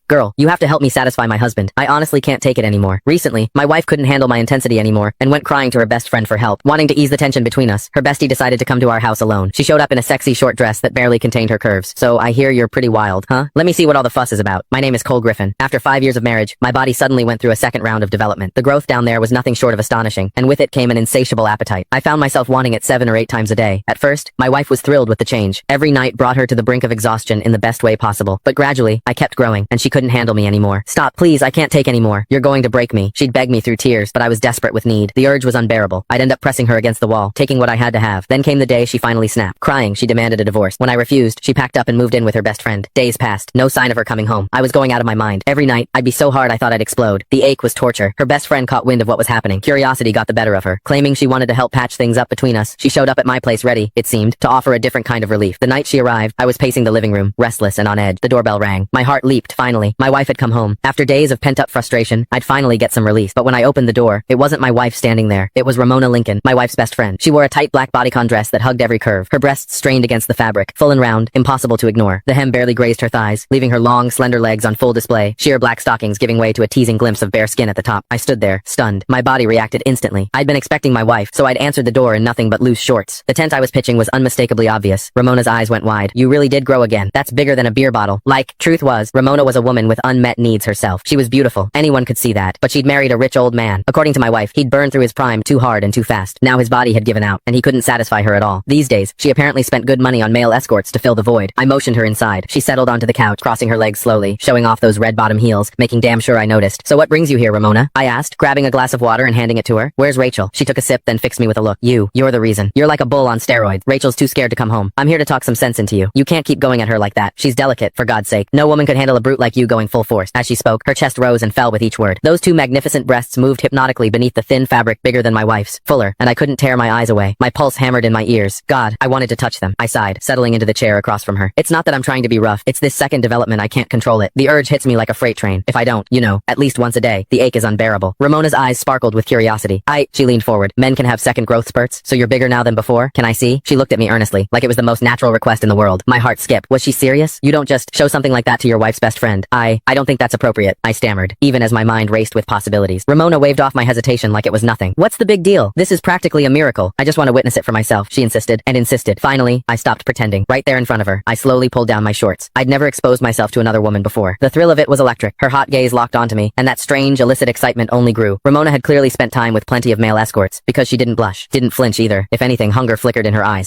Girl, you have to help me satisfy my husband. I honestly can't take it anymore. Recently, my wife couldn't handle my intensity anymore and went crying to her best friend for help. Wanting to ease the tension between us, her bestie decided to come to our house alone. She showed up in a sexy short dress that barely contained her curves. So I hear you're pretty wild, huh? Let me see what all the fuss is about. My name is Cole Griffin. After 5 years of marriage, my body suddenly went through a second round of development. The growth down there was nothing short of astonishing, and with it came an insatiable appetite. I found myself wanting it 7 or 8 times a day. At first, my wife was thrilled with the change. Every night brought her to the brink of exhaustion in the best way possible. But gradually, I kept growing, and she couldn't handle me anymore. Stop, please, I can't take anymore. You're going to break me. She'd beg me through tears, but I was desperate with need. The urge was unbearable. I'd end up pressing her against the wall, taking what I had to have. Then came the day she finally snapped. Crying, she demanded a divorce. When I refused, she packed up and moved in with her best friend. Days passed. No sign of her coming home. I was going out of my mind. Every night, I'd be so hard I thought I'd explode. The ache was torture. Her best friend caught wind of what was happening. Curiosity got the better of her. Claiming she wanted to help patch things up between us, she showed up at my place ready, it seemed, to offer a different kind of relief. The night she arrived, I was pacing the living room, restless and on edge. The doorbell rang. My heart leaped, finally. My wife had come home. After days of pent-up frustration, I'd finally get some release. But when I opened the door, it wasn't my wife standing there. It was Ramona Lincoln, my wife's best friend. She wore a tight black bodycon dress that hugged every curve. Her breasts strained against the fabric, full and round, impossible to ignore. The hem barely grazed her thighs, leaving her long, slender legs on full display, sheer black stockings giving way to a teasing glimpse of bare skin at the top. I stood there, stunned. My body reacted instantly. I'd been expecting my wife, so I'd answered the door in nothing but loose shorts. The tent I was pitching was unmistakably obvious. Ramona's eyes went wide. You really did grow again. That's bigger than a beer bottle. Truth was, Ramona was a woman with unmet needs herself. She was beautiful. Anyone could see that. But she'd married a rich old man. According to my wife, he'd burned through his prime too hard and too fast. Now his body had given out, and he couldn't satisfy her at all. These days, she apparently spent good money on male escorts to fill the void. I motioned her inside. She settled onto the couch, crossing her legs slowly, showing off those red bottom heels, making damn sure I noticed. So what brings you here, Ramona? I asked, grabbing a glass of water and handing it to her. Where's Rachel? She took a sip, then fixed me with a look. You're the reason. You're like a bull on steroids. Rachel's too scared to come home. I'm here to talk some sense into you. You can't keep going at her like that. She's delicate, for God's sake. No woman could handle a brute like you going full force. As she spoke, her chest rose and fell with each word. Those two magnificent breasts moved hypnotically beneath the thin fabric bigger than my wife's, fuller, and I couldn't tear my eyes away. My pulse hammered in my ears. God, I wanted to touch them. I sighed, settling into the chair across from her. It's not that I'm trying to be rough. It's this second development I can't control it. The urge hits me like a freight train. If I don't, at least once a day, the ache is unbearable. Ramona's eyes sparkled with curiosity. She leaned forward. Men can have second growth spurts, so you're bigger now than before? Can I see? She looked at me earnestly, like it was the most natural request in the world. My heart skipped. Was she serious? You don't just show something like that to your wife's best friend. I don't think that's appropriate, I stammered, even as my mind raced with possibilities. Ramona waved off my hesitation like it was nothing. What's the big deal? This is practically a miracle. I just want to witness it for myself, she insisted, and insisted. Finally, I stopped pretending. Right there in front of her, I slowly pulled down my shorts. I'd never exposed myself to another woman before. The thrill of it was electric. Her hot gaze locked onto me, and that strange, illicit excitement only grew. Ramona had clearly spent time with plenty of male escorts, because she didn't blush, didn't flinch either. If anything, hunger flickered in her eyes.